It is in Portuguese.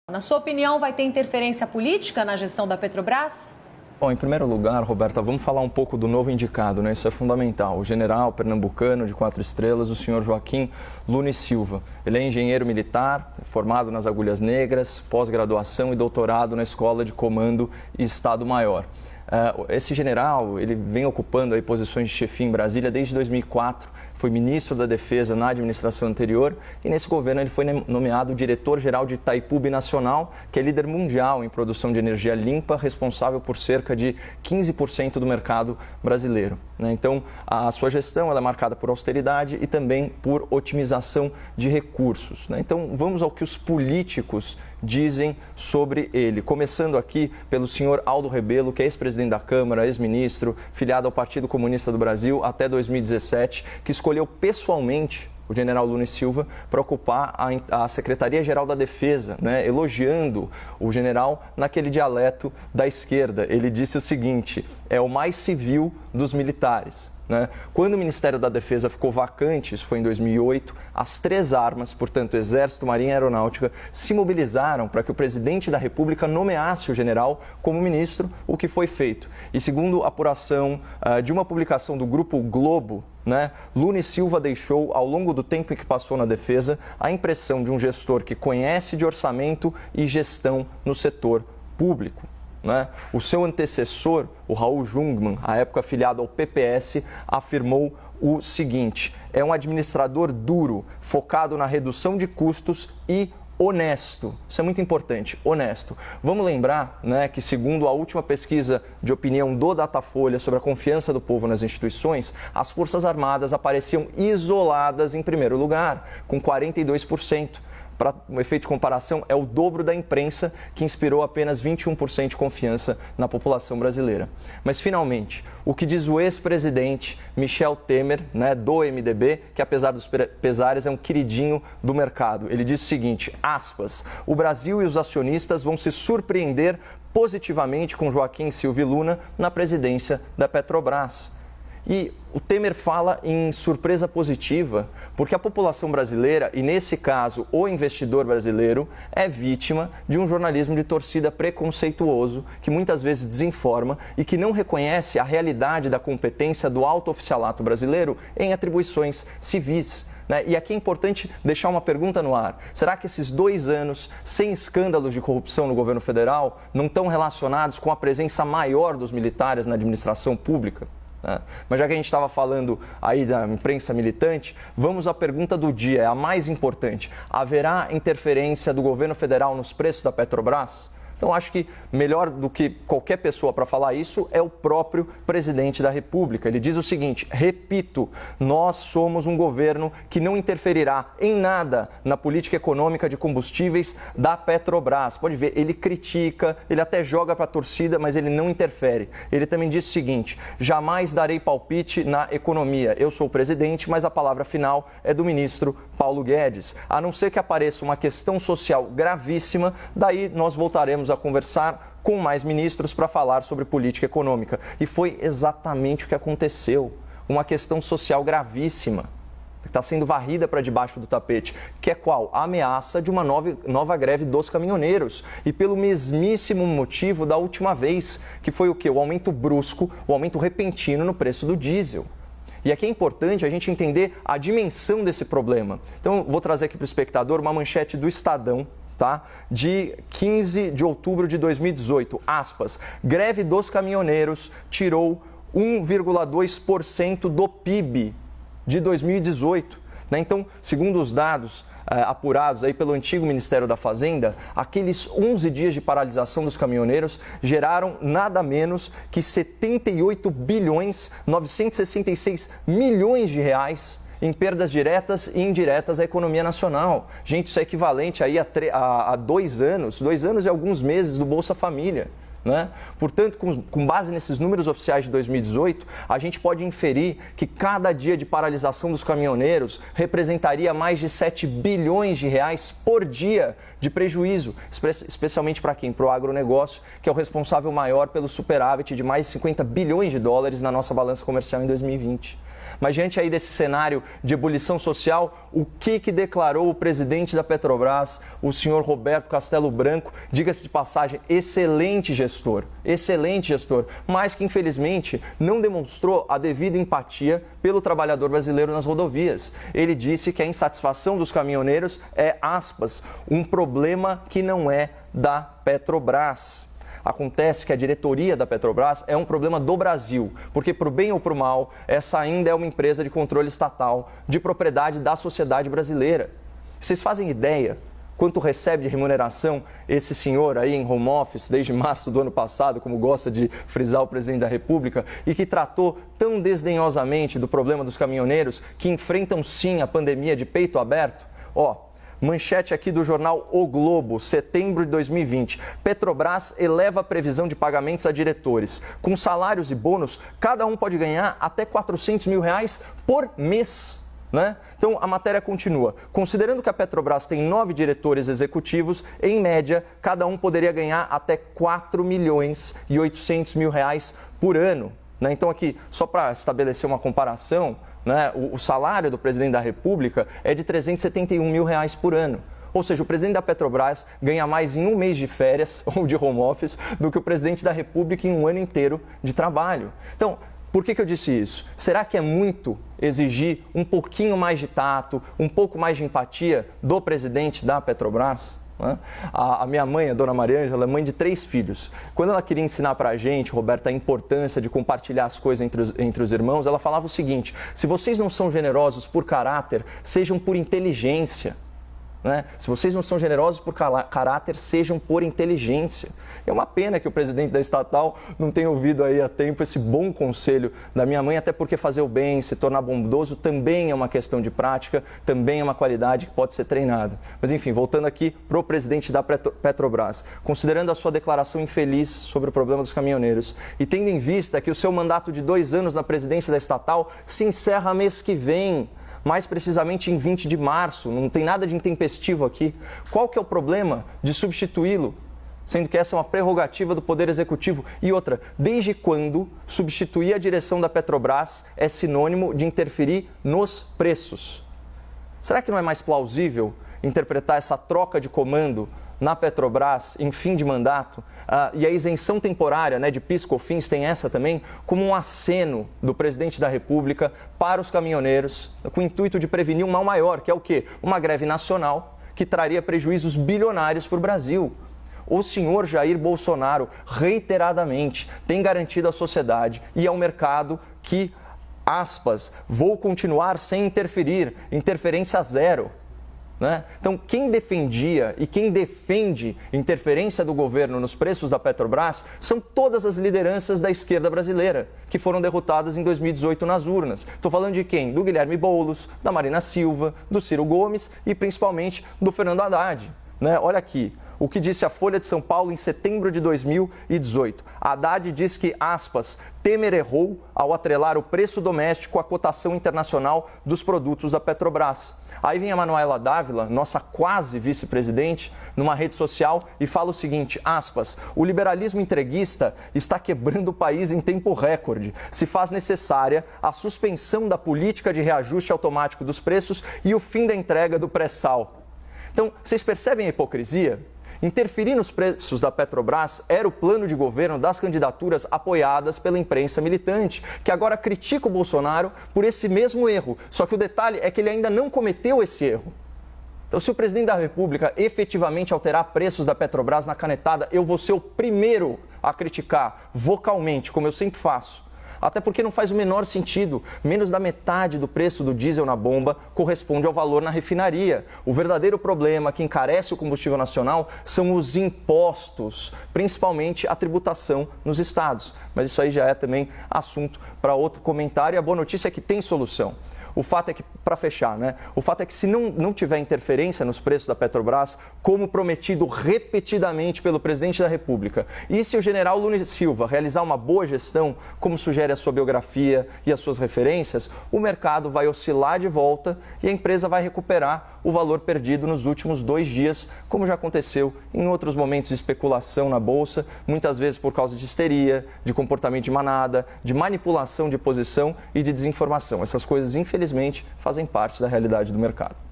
Na sua opinião, vai ter interferência política na gestão da Petrobras? Bom, em primeiro lugar, Roberta, vamos falar um pouco do novo indicado, né? Isso é fundamental. O general pernambucano de 4 estrelas, o senhor Joaquim Lune Silva. Ele é engenheiro militar, formado nas Agulhas Negras, pós-graduação e doutorado na Escola de Comando e Estado-Maior. Esse general, ele vem ocupando aí posições de chefia em Brasília desde 2004, foi ministro da Defesa na administração anterior e nesse governo ele foi nomeado diretor-geral de Itaipu Binacional, que é líder mundial em produção de energia limpa, responsável por cerca de 15% do mercado brasileiro. Então, a sua gestão ela é marcada por austeridade e também por otimização de recursos. Então, vamos ao que os políticos dizem sobre ele. Começando aqui pelo senhor Aldo Rebelo, que é ex-presidente da Câmara, ex-ministro, filiado ao Partido Comunista do Brasil até 2017, que escolheu pessoalmente o general Lune Silva para ocupar a Secretaria-Geral da Defesa, elogiando o general naquele dialeto da esquerda. Ele disse o seguinte: é o mais civil dos militares. Quando o Ministério da Defesa ficou vacante, isso foi em 2008, as 3 armas, portanto, Exército, Marinha e Aeronáutica, se mobilizaram para que o presidente da República nomeasse o general como ministro, o que foi feito. E segundo a apuração de uma publicação do Grupo Globo, Lune Silva deixou, ao longo do tempo em que passou na Defesa, a impressão de um gestor que conhece de orçamento e gestão no setor público. O seu antecessor, o Raul Jungmann, à época afiliado ao PPS, afirmou o seguinte: é um administrador duro, focado na redução de custos e honesto. Isso é muito importante, honesto. Vamos lembrar que, segundo a última pesquisa de opinião do Datafolha sobre a confiança do povo nas instituições, as Forças Armadas apareciam isoladas em primeiro lugar, com 42%. Para um efeito de comparação, é o dobro da imprensa, que inspirou apenas 21% de confiança na população brasileira. Mas, finalmente, o que diz o ex-presidente Michel Temer, do MDB, que apesar dos pesares é um queridinho do mercado. Ele diz o seguinte, aspas, o Brasil e os acionistas vão se surpreender positivamente com Joaquim Silva e Luna na presidência da Petrobras. E o Temer fala em surpresa positiva, porque a população brasileira, e nesse caso o investidor brasileiro, é vítima de um jornalismo de torcida preconceituoso, que muitas vezes desinforma e que não reconhece a realidade da competência do alto oficialato brasileiro em atribuições civis. E aqui é importante deixar uma pergunta no ar. Será que esses 2 anos sem escândalos de corrupção no governo federal não estão relacionados com a presença maior dos militares na administração pública? Mas já que a gente estava falando aí da imprensa militante, vamos à pergunta do dia, é a mais importante. Haverá interferência do governo federal nos preços da Petrobras? Então, acho que melhor do que qualquer pessoa para falar isso é o próprio presidente da República. Ele diz o seguinte, repito, nós somos um governo que não interferirá em nada na política econômica de combustíveis da Petrobras. Pode ver, ele critica, ele até joga para a torcida, mas ele não interfere. Ele também diz o seguinte, jamais darei palpite na economia. Eu sou o presidente, mas a palavra final é do ministro Paulo Guedes. A não ser que apareça uma questão social gravíssima, daí nós voltaremos a conversar com mais ministros para falar sobre política econômica. E foi exatamente o que aconteceu. Uma questão social gravíssima, que está sendo varrida para debaixo do tapete, que é qual? A ameaça de uma nova greve dos caminhoneiros. E pelo mesmíssimo motivo da última vez, que foi o quê? O aumento brusco, o aumento repentino no preço do diesel. E aqui é importante a gente entender a dimensão desse problema. Então, vou trazer aqui para o espectador uma manchete do Estadão, de 15 de outubro de 2018, aspas, greve dos caminhoneiros tirou 1,2% do PIB de 2018. Então, segundo os dados apurados aí pelo antigo Ministério da Fazenda, aqueles 11 dias de paralisação dos caminhoneiros geraram nada menos que 78 bilhões 966 milhões de reais em perdas diretas e indiretas à economia nacional. Gente, isso é equivalente aí a 2 anos e alguns meses do Bolsa Família. Portanto, com base nesses números oficiais de 2018, a gente pode inferir que cada dia de paralisação dos caminhoneiros representaria mais de 7 bilhões de reais por dia de prejuízo, especialmente para quem? Para o agronegócio, que é o responsável maior pelo superávit de mais de 50 bilhões de dólares na nossa balança comercial em 2020. Mas diante aí desse cenário de ebulição social, o que declarou o presidente da Petrobras, o senhor Roberto Castello Branco, diga-se de passagem, excelente gestor, mas que infelizmente não demonstrou a devida empatia pelo trabalhador brasileiro nas rodovias. Ele disse que a insatisfação dos caminhoneiros é, aspas, um problema que não é da Petrobras. Acontece que a diretoria da Petrobras é um problema do Brasil, porque, por bem ou por mal, essa ainda é uma empresa de controle estatal, de propriedade da sociedade brasileira. Vocês fazem ideia quanto recebe de remuneração esse senhor aí em home office desde março do ano passado, como gosta de frisar o presidente da República, e que tratou tão desdenhosamente do problema dos caminhoneiros que enfrentam sim a pandemia de peito aberto? Manchete aqui do jornal O Globo, setembro de 2020. Petrobras eleva a previsão de pagamentos a diretores. Com salários e bônus, cada um pode ganhar até R$400 mil por mês. Né? Então, a matéria continua. Considerando que a Petrobras tem 9 diretores executivos, em média, cada um poderia ganhar até R$4.800.000 por ano. Né? Então, aqui, só para estabelecer uma comparação, né, o salário do presidente da República é de R$371 mil por ano. Ou seja, o presidente da Petrobras ganha mais em um mês de férias ou de home office do que o presidente da República em um ano inteiro de trabalho. Então, por que eu disse isso? Será que é muito exigir um pouquinho mais de tato, um pouco mais de empatia do presidente da Petrobras? A minha mãe, a dona Maria Ângela, é mãe de 3 filhos. Quando ela queria ensinar pra gente, Roberta, a importância de compartilhar as coisas entre os irmãos, ela falava o seguinte: se vocês não são generosos por caráter, sejam por inteligência. Né? Se vocês não são generosos por caráter, sejam por inteligência. É uma pena que o presidente da estatal não tenha ouvido aí a tempo esse bom conselho da minha mãe, até porque fazer o bem, se tornar bondoso, também é uma questão de prática, também é uma qualidade que pode ser treinada. Mas enfim, voltando aqui para o presidente da Petrobras, considerando a sua declaração infeliz sobre o problema dos caminhoneiros e tendo em vista que o seu mandato de 2 anos na presidência da estatal se encerra mês que vem, mais precisamente em 20 de março, não tem nada de intempestivo aqui. Qual que é o problema de substituí-lo, sendo que essa é uma prerrogativa do Poder Executivo? E outra, desde quando substituir a direção da Petrobras é sinônimo de interferir nos preços? Será que não é mais plausível interpretar essa troca de comando na Petrobras em fim de mandato e a isenção temporária, né, de PIS, COFINS, tem essa também, como um aceno do presidente da República para os caminhoneiros, com o intuito de prevenir um mal maior, que é o quê? Uma greve nacional que traria prejuízos bilionários para o Brasil. O senhor Jair Bolsonaro, reiteradamente, tem garantido à sociedade e ao mercado que, aspas, vou continuar sem interferir, interferência zero. Né? Então, quem defendia e quem defende interferência do governo nos preços da Petrobras são todas as lideranças da esquerda brasileira, que foram derrotadas em 2018 nas urnas. Estou falando de quem? Do Guilherme Boulos, da Marina Silva, do Ciro Gomes e principalmente do Fernando Haddad. Né? Olha aqui o que disse a Folha de São Paulo em setembro de 2018. Haddad diz que, aspas, Temer errou ao atrelar o preço doméstico à cotação internacional dos produtos da Petrobras. Aí vem a Manuela Dávila, nossa quase vice-presidente, numa rede social e fala o seguinte, aspas, o liberalismo entreguista está quebrando o país em tempo recorde. Se faz necessária a suspensão da política de reajuste automático dos preços e o fim da entrega do pré-sal. Então, vocês percebem a hipocrisia? Interferir nos preços da Petrobras era o plano de governo das candidaturas apoiadas pela imprensa militante, que agora critica o Bolsonaro por esse mesmo erro. Só que o detalhe é que ele ainda não cometeu esse erro. Então, se o presidente da República efetivamente alterar preços da Petrobras na canetada, eu vou ser o primeiro a criticar vocalmente, como eu sempre faço. Até porque não faz o menor sentido. Menos da metade do preço do diesel na bomba corresponde ao valor na refinaria. O verdadeiro problema que encarece o combustível nacional são os impostos, principalmente a tributação nos estados. Mas isso aí já é também assunto para outro comentário. E a boa notícia é que tem solução. O fato é que para fechar, né? O fato é que se não tiver interferência nos preços da Petrobras, como prometido repetidamente pelo presidente da República, e se o general Lula Silva realizar uma boa gestão, como sugere a sua biografia e as suas referências, o mercado vai oscilar de volta e a empresa vai recuperar o valor perdido nos últimos 2 dias, como já aconteceu em outros momentos de especulação na Bolsa, muitas vezes por causa de histeria, de comportamento de manada, de manipulação de posição e de desinformação. Essas coisas, infelizmente, fazem parte da realidade do mercado.